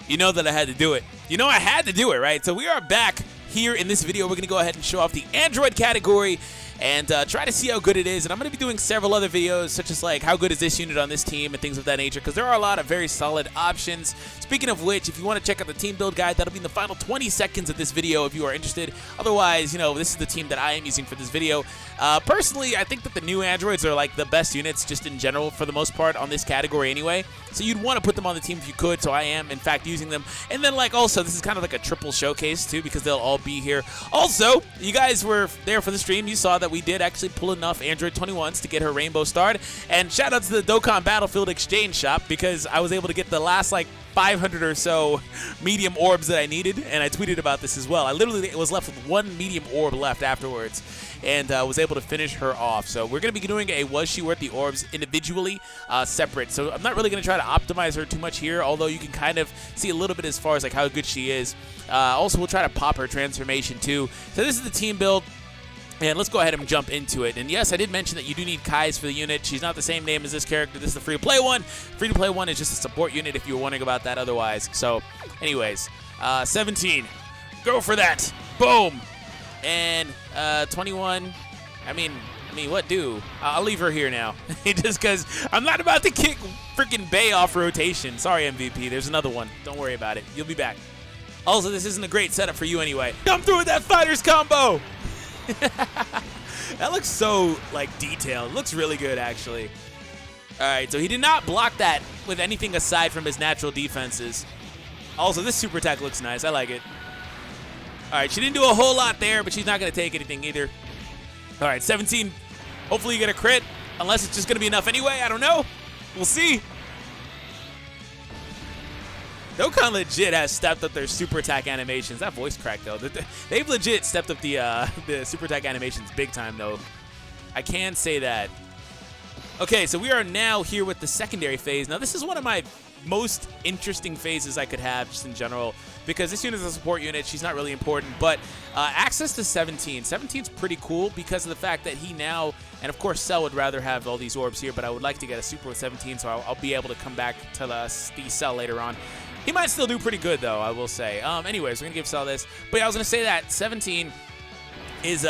You know that I had to do it. You know I had to do it, right? So we are back here in this video. We're going to go ahead and show off the Android category and try to see how good it is. And I'm going to be doing several other videos, such as like how good is this unit on this team and things of that nature, because there are a lot of very solid options. Speaking of which, if you want to check out the team build guide, that'll be in the final 20 seconds of this video if you are interested. Otherwise, you know, this is the team that I am using for this video. Personally, I think that the new Androids are like the best units just in general for the most part on this category anyway. So you'd want to put them on the team if you could, so I am in fact using them. And then like also, this is kind of like a triple showcase too, because they'll all be here. Also, you guys were there for the stream. You saw that we did actually pull enough Android 21s to get her rainbow starred. And shout out to the Dokkan Battlefield Exchange shop, because I was able to get the last like 500 or so medium orbs that I needed, and I tweeted about this as well. I literally was left with one medium orb left afterwards, and was able to finish her off. So we're going to be doing a was she worth the orbs individually, separate. So I'm not really going to try to optimize her too much here, although you can kind of see a little bit as far as like how good she is. Also, we'll try to pop her transformation too. So this is the team build. And let's go ahead and jump into it. And yes, I did mention that you do need Kai's for the unit. She's not the same name as this character. This is the free-to-play one. Free-to-play one is just a support unit if you were wondering about that otherwise. So, anyways, 17. Go for that. Boom. And 21. I mean, what do? I'll leave her here now. Just because I'm not about to kick freaking Bay off rotation. Sorry, MVP. There's another one. Don't worry about it. You'll be back. Also, this isn't a great setup for you anyway. Come through with that fighters combo. That looks so like detailed. It looks really good actually. Alright, so he did not block that with anything aside from his natural defenses. Also, this super attack looks nice. I like it. Alright, she didn't do a whole lot there, but she's not going to take anything either. Alright, 17. Hopefully you get a crit. Unless it's just going to be enough anyway. I don't know. We'll see. Dokkan legit has stepped up their super attack animations. That voice crack though. They've legit stepped up the super attack animations big time though. I can say that. Okay, so we are now here with the secondary phase. Now this is one of my most interesting phases I could have just in general, because this unit is a support unit. She's not really important, but access to 17. 17's pretty cool because of the fact that he now, and of course Cell would rather have all these orbs here, but I would like to get a super with 17, so I'll be able to come back to the Cell later on. He might still do pretty good, though, I will say. Anyways, we're going to give Cell this. But yeah, I was going to say that 17 is,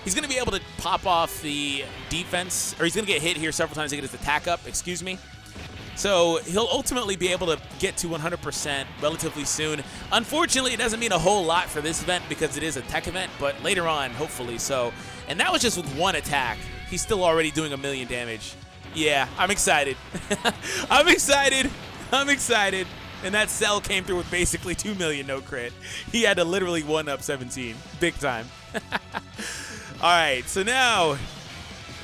he's going to be able to pop off the defense, or he's going to get hit here several times to get his attack up, excuse me. So he'll ultimately be able to get to 100% relatively soon. Unfortunately, it doesn't mean a whole lot for this event because it is a tech event, but later on, hopefully so. And that was just with one attack. He's still already doing 1 million damage. Yeah, I'm excited. I'm excited. I'm excited. And that Cell came through with basically 2 million no crit. He had to literally one-up 17. Big time. Alright, so now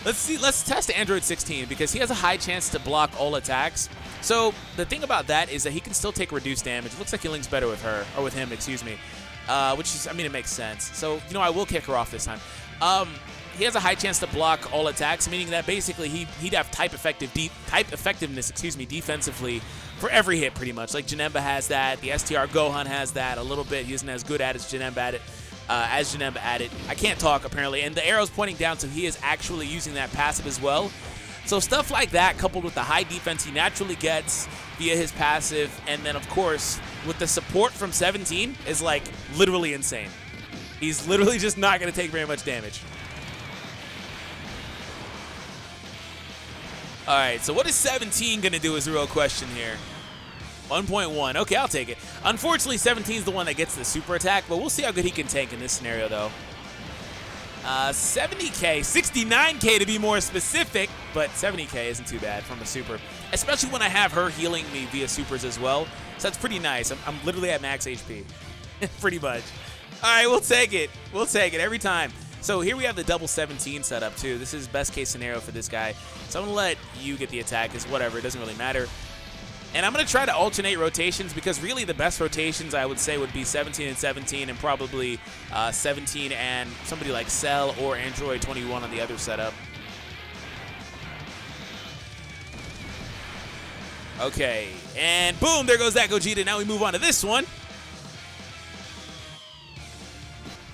let's test Android 16 because he has a high chance to block all attacks. So the thing about that is that he can still take reduced damage. It looks like he links better with her, or with him, excuse me. Which is, I mean, it makes sense. So, you know, I will kick her off this time. He has a high chance to block all attacks, meaning that basically he'd have type effectiveness, defensively for every hit pretty much. Like Janemba has that, the STR Gohan has that a little bit. He isn't as good at as Janemba at it. I can't talk apparently, and the arrow's pointing down, so he is actually using that passive as well. So stuff like that, coupled with the high defense he naturally gets via his passive, and then of course with the support from 17 is like literally insane. He's literally just not going to take very much damage. Alright, so what is 17 going to do is the real question here. 1.1. Okay, I'll take it. Unfortunately, 17 is the one that gets the super attack, but we'll see how good he can tank in this scenario, though. 70k, 69k to be more specific, but 70k isn't too bad from a super, especially when I have her healing me via supers as well. So that's pretty nice. I'm literally at max HP, pretty much. Alright, we'll take it. We'll take it every time. So here we have the double 17 setup too. This is best case scenario for this guy. So I'm going to let you get the attack. It's whatever. It doesn't really matter. And I'm going to try to alternate rotations because really the best rotations I would say would be 17 and 17 and probably 17 and somebody like Cell or Android 21 on the other setup. Okay. And boom, there goes that Gogeta. Now we move on to this one.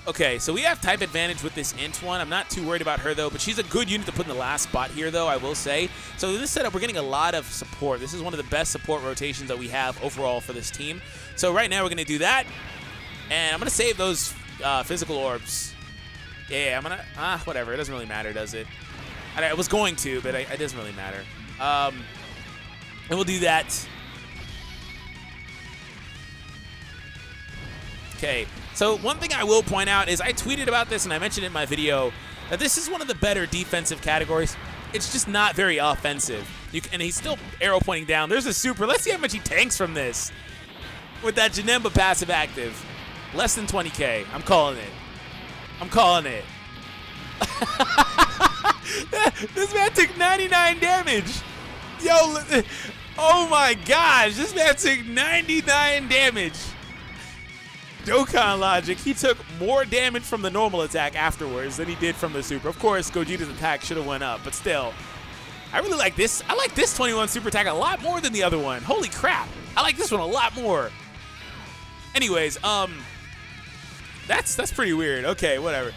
Okay, so we have type advantage with this int one. I'm not too worried about her, though, but she's a good unit to put in the last spot here, though, I will say. So in this setup, we're getting a lot of support. This is one of the best support rotations that we have overall for this team. So right now, we're going to do that, and I'm going to save those physical orbs. Yeah, I'm going to... whatever. It doesn't really matter, does it? I was going to, but it doesn't really matter. And we'll do that. Okay, so one thing I will point out is I tweeted about this and I mentioned it in my video that this is one of the better defensive categories. It's just not very offensive. And he's still arrow pointing down. There's a super. Let's see how much he tanks from this with that Janemba passive active. Less than 20K. I'm calling it. I'm calling it. This man took 99 damage. Yo, oh my gosh. This man took 99 damage. Dokkan logic, he took more damage from the normal attack afterwards than he did from the super. Of course, Gogeta's attack should have went up, but still. I really like this. I like this 21 super attack a lot more than the other one. Holy crap. I like this one a lot more. Anyways, that's pretty weird. Okay, whatever.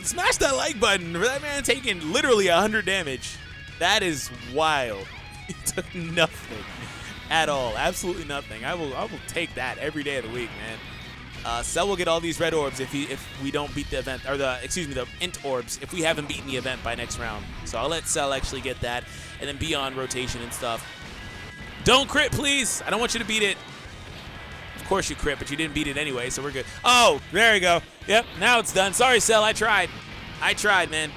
Smash that like button for that man taking literally 100 damage. That is wild. He took nothing at all. Absolutely nothing. I will take that every day of the week, man. Cell will get all these red orbs if we don't beat the event, or the int orbs if we haven't beaten the event by next round. So I'll let Cell actually get that, and then be on rotation and stuff. Don't crit, please. I don't want you to beat it. Of course you crit, but you didn't beat it anyway, so we're good. Oh, there we go. Yep, now it's done. Sorry, Cell. I tried. I tried, man.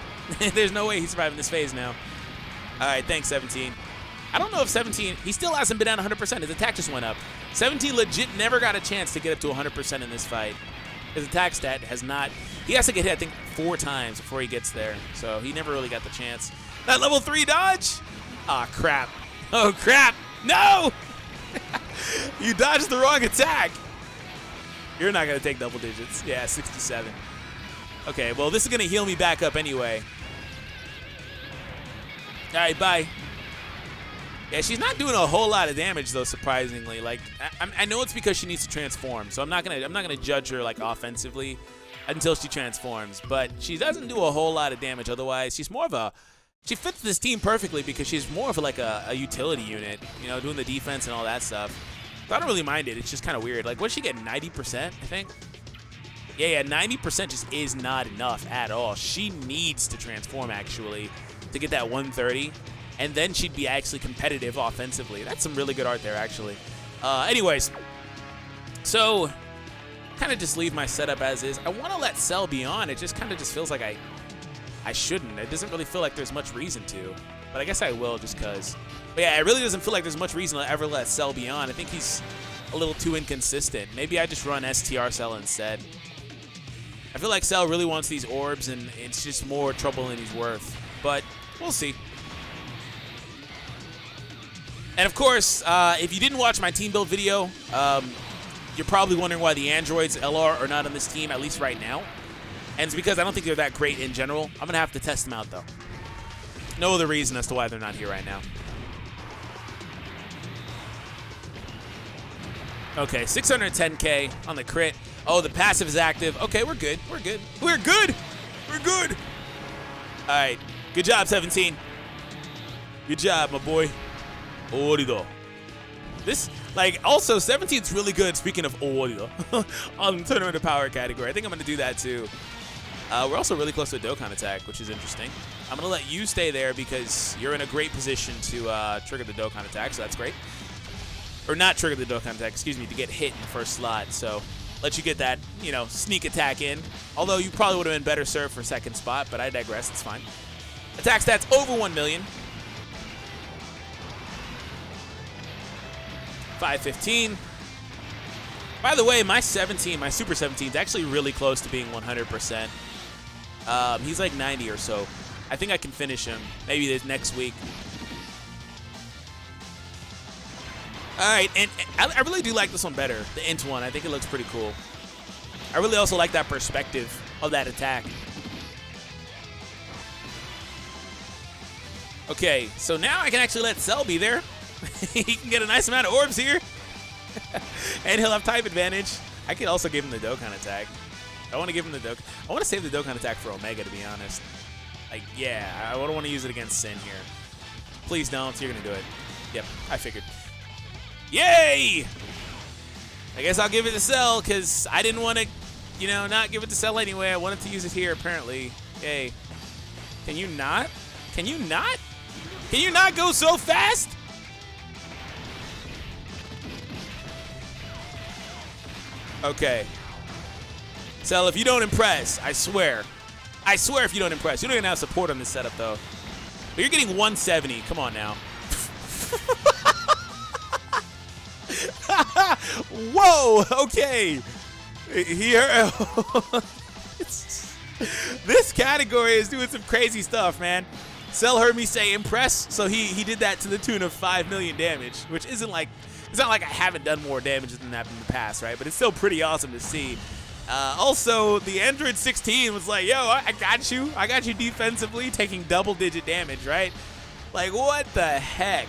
There's no way he's surviving this phase now. All right, thanks, 17. I don't know if 17, he still hasn't been at 100%. His attack just went up. 17 legit never got a chance to get up to 100% in this fight. His attack stat has not, he has to get hit, I think, 4 times before he gets there. So he never really got the chance. That level 3 dodge? Aw, crap. Oh, crap. No! You dodged the wrong attack. You're not going to take double digits. Yeah, 67. Okay, well, this is going to heal me back up anyway. All right, bye. Yeah, she's not doing a whole lot of damage though, surprisingly. Like, I know it's because she needs to transform, so I'm not gonna judge her like offensively until she transforms. But she doesn't do a whole lot of damage otherwise. She's more of a, she fits this team perfectly because she's more of like a utility unit, you know, doing the defense and all that stuff. So I don't really mind it. It's just kind of weird. Like, what did she get? 90%, I think. Yeah, 90% just is not enough at all. She needs to transform actually to get that 130. And then she'd be actually competitive offensively. That's some really good art there, actually. Anyways, so kind of just leave my setup as is. I want to let Cell be on. It just kind of just feels like I shouldn't. It doesn't really feel like there's much reason to. But I guess I will just because. But yeah, it really doesn't feel like there's much reason to ever let Cell be on. I think he's a little too inconsistent. Maybe I just run STR Cell instead. I feel like Cell really wants these orbs, and it's just more trouble than he's worth. But we'll see. And of course, if you didn't watch my team build video, you're probably wondering why the androids LR are not on this team, at least right now. And it's because I don't think they're that great in general. I'm going to have to test them out, though. No other reason as to why they're not here right now. Okay, 610K on the crit. Oh, the passive is active. Okay, we're good. We're good. We're good. We're good. All right. Good job, 17. Good job, my boy. Orido. This, like, also 17's really good, speaking of Orido, on Tournament of Power category. I think I'm going to do that too. We're also really close to a Dokkan attack, which is interesting. I'm going to let you stay there because you're in a great position to trigger the Dokkan attack, so that's great. Or not trigger the Dokkan attack, excuse me, to get hit in the first slot. So let you get that, you know, sneak attack in. Although you probably would have been better served for second spot, but I digress, it's fine. Attack stats over 1 million. 515. By the way, my 17, my Super 17 is actually really close to being 100%. He's like 90 or so. I think I can finish him maybe this next week. All right, and I really do like this one better, the int one. I think it looks pretty cool. I really also like that perspective of that attack. Okay, so now I can actually let Cell be there. He can get a nice amount of orbs here. And he'll have type advantage. I could also give him the Dokkan attack. I want to give him the Dokkan. I want to save the Dokkan attack for Omega, to be honest. Like, yeah, I don't want to use it against Sin here. Please don't. You're going to do it. Yep, I figured. Yay! I guess I'll give it to Cell because I didn't want to, you know, not give it to Cell anyway. I wanted to use it here, apparently. Yay. Can you not? Can you not? Can you not go so fast? Okay. Cell, if you don't impress, I swear. I swear if you don't impress. You don't even have support on this setup, though. But you're getting 170. Come on now. Whoa, okay. Here. This category is doing some crazy stuff, man. Cell heard me say impress, so he did that to the tune of 5 million damage, which isn't like, it's not like I haven't done more damage than that in the past, right? But it's still pretty awesome to see. Also, the Android 16 was like, yo, I got you. I got you defensively, taking double-digit damage, right? Like, what the heck?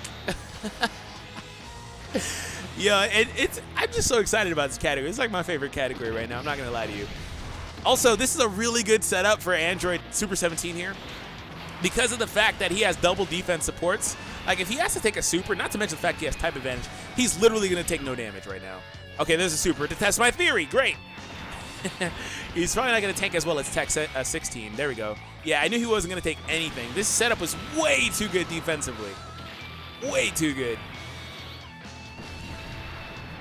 Yeah, I'm just so excited about this category. It's like my favorite category right now. I'm not going to lie to you. Also, this is a really good setup for Android Super 17 here because of the fact that he has double defense supports. Like, if he has to take a super, not to mention the fact he has type advantage, he's literally going to take no damage right now. Okay, there's a super to test my theory. Great. He's probably not going to tank as well as Tech 16. There we go. Yeah, I knew he wasn't going to take anything. This setup was way too good defensively. Way too good.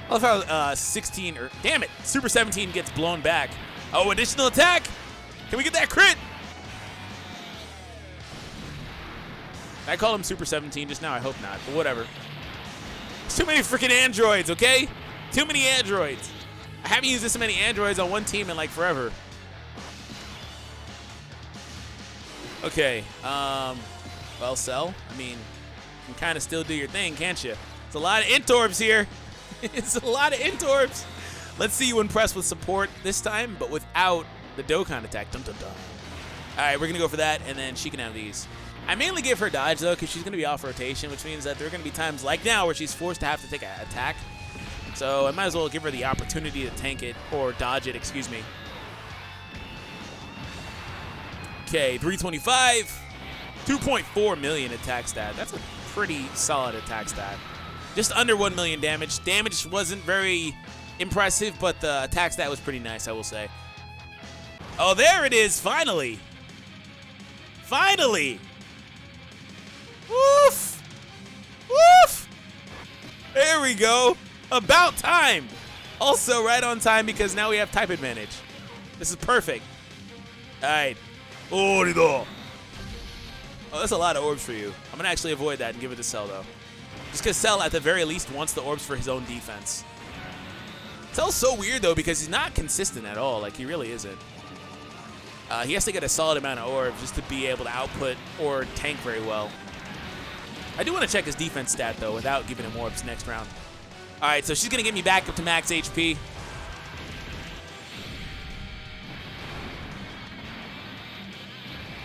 I love how 16, or damn it, Super 17 gets blown back. Oh, additional attack. Can we get that crit? I called him Super 17 just now. I hope not, but whatever. There's too many freaking androids, okay? Too many androids. I haven't used this many androids on one team in like forever. Okay, well, Cell, I mean, you can kind of still do your thing, can't you? It's a lot of Intorbs here. It's a lot of Intorbs. Let's see you impress with support this time, but without the Dokkan attack. Dun, dun, dun. All right, we're going to go for that, and then she can have these. I mainly give her dodge, though, because she's going to be off rotation, which means that there are going to be times like now where she's forced to have to take an attack. So I might as well give her the opportunity to tank it, or dodge it, excuse me. Okay, 325. 2.4 million attack stat. That's a pretty solid attack stat. Just under 1 million damage. Damage wasn't very impressive, but the attack stat was pretty nice, I will say. Oh, there it is, finally. Finally. Woof. Woof. There we go. About time. Also right on time because now we have type advantage. This is perfect. All right. Oh, that's a lot of orbs for you. I'm going to actually avoid that and give it to Cell, though. Just because Cell, at the very least, wants the orbs for his own defense. Cell's so weird, though, because he's not consistent at all. Like, he really isn't. He has to get a solid amount of orbs just to be able to output or tank very well. I do want to check his defense stat, though, without giving him orbs next round. All right, so she's going to get me back up to max HP.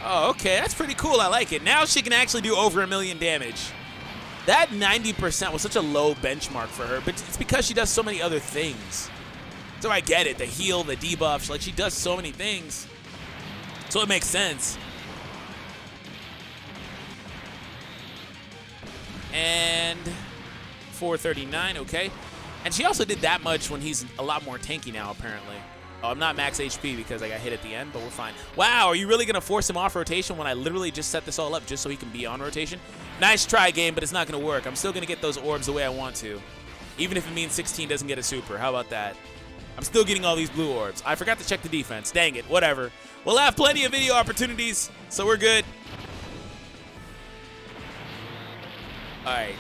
Oh, okay, that's pretty cool. I like it. Now she can actually do over 1 million damage. That 90% was such a low benchmark for her, but it's because she does so many other things. So I get it, the heal, the debuff, like she does so many things. So it makes sense. And 439, okay. And she also did that much when he's a lot more tanky now, apparently. Oh, I'm not max HP because I got hit at the end, but we're fine. Wow, are you really going to force him off rotation when I literally just set this all up just so he can be on rotation? Nice try, game, but it's not going to work. I'm still going to get those orbs the way I want to, even if it means 16 doesn't get a super. How about that? I'm still getting all these blue orbs. I forgot to check the defense. Dang it, whatever. We'll have plenty of video opportunities, so we're good. All right.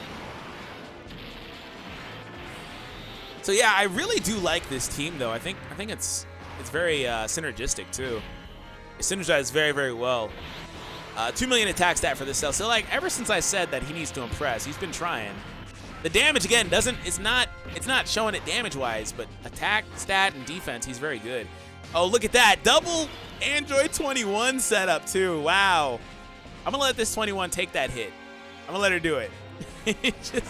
So yeah, I really do like this team, though. I think it's very synergistic too. It synergizes very, very well. 2 million attack stat for this Cell. So like ever since I said that he needs to impress, he's been trying. The damage again it's not showing it damage-wise, but attack stat and defense, he's very good. Oh, look at that. Double Android 21 setup too. Wow. I'm gonna let this 21 take that hit. I'm gonna let her do it. Just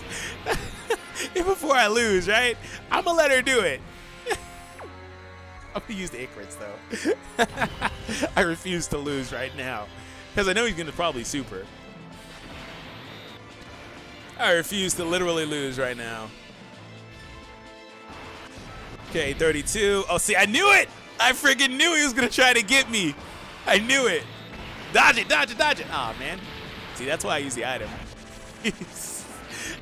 before I lose, right? I'm gonna let her do it. I'm gonna use the Icarus though. I refuse to lose right now because I know he's gonna probably super. I refuse to literally lose right now. Okay, 32. Oh, see, I knew it. I freaking knew he was gonna try to get me. I knew it. Dodge it, dodge it, dodge it. Aw, man. See, that's why I use the item.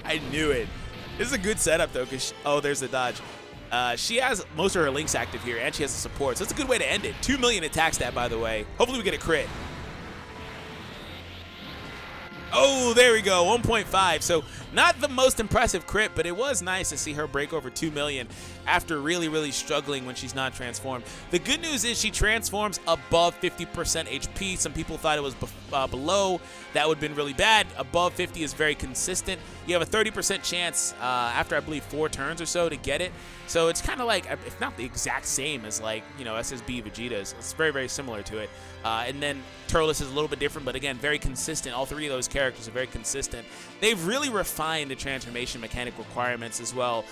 I knew it. This is a good setup though, because oh, there's the dodge. She has most of her links active here, and she has the support, so it's a good way to end it. 2 million attack stat, by the way. Hopefully we get a crit. Oh, there we go, 1.5. So not the most impressive crit, but it was nice to see her break over 2 million after really, really struggling when she's not transformed. The good news is she transforms above 50% HP. Some people thought it was below. That would have been really bad. Above 50 is very consistent. You have a 30% chance after, I believe, 4 turns or so to get it. So it's kind of like, if not the exact same as like, you know, SSB Vegeta's. It's very, very similar to it. And then Turles is a little bit different, but again, very consistent. All 3 of those characters are very consistent. They've really refined the transformation mechanic requirements as well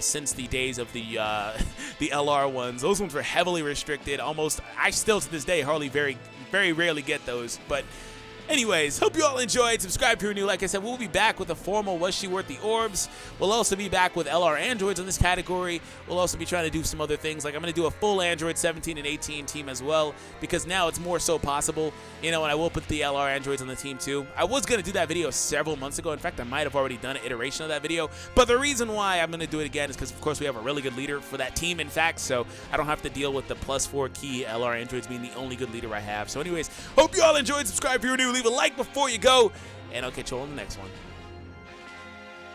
since the days of the LR ones. Those ones were heavily restricted. Almost, I still to this day hardly very rarely get those. But anyways, hope you all enjoyed. Subscribe if you're new. Like I said, we'll be back with a formal Was She Worth the Orbs. We'll also be back with LR Androids in this category. We'll also be trying to do some other things. Like I'm going to do a full Android 17 and 18 team as well, because now it's more so possible. You know, and I will put the LR Androids on the team too. I was going to do that video several months ago. In fact, I might have already done an iteration of that video. But the reason why I'm going to do it again is because, of course, we have a really good leader for that team, in fact. So I don't have to deal with the +4 key LR Androids being the only good leader I have. So anyways, hope you all enjoyed. Subscribe if you're new. Leave a like before you go, and I'll catch you all in the next one.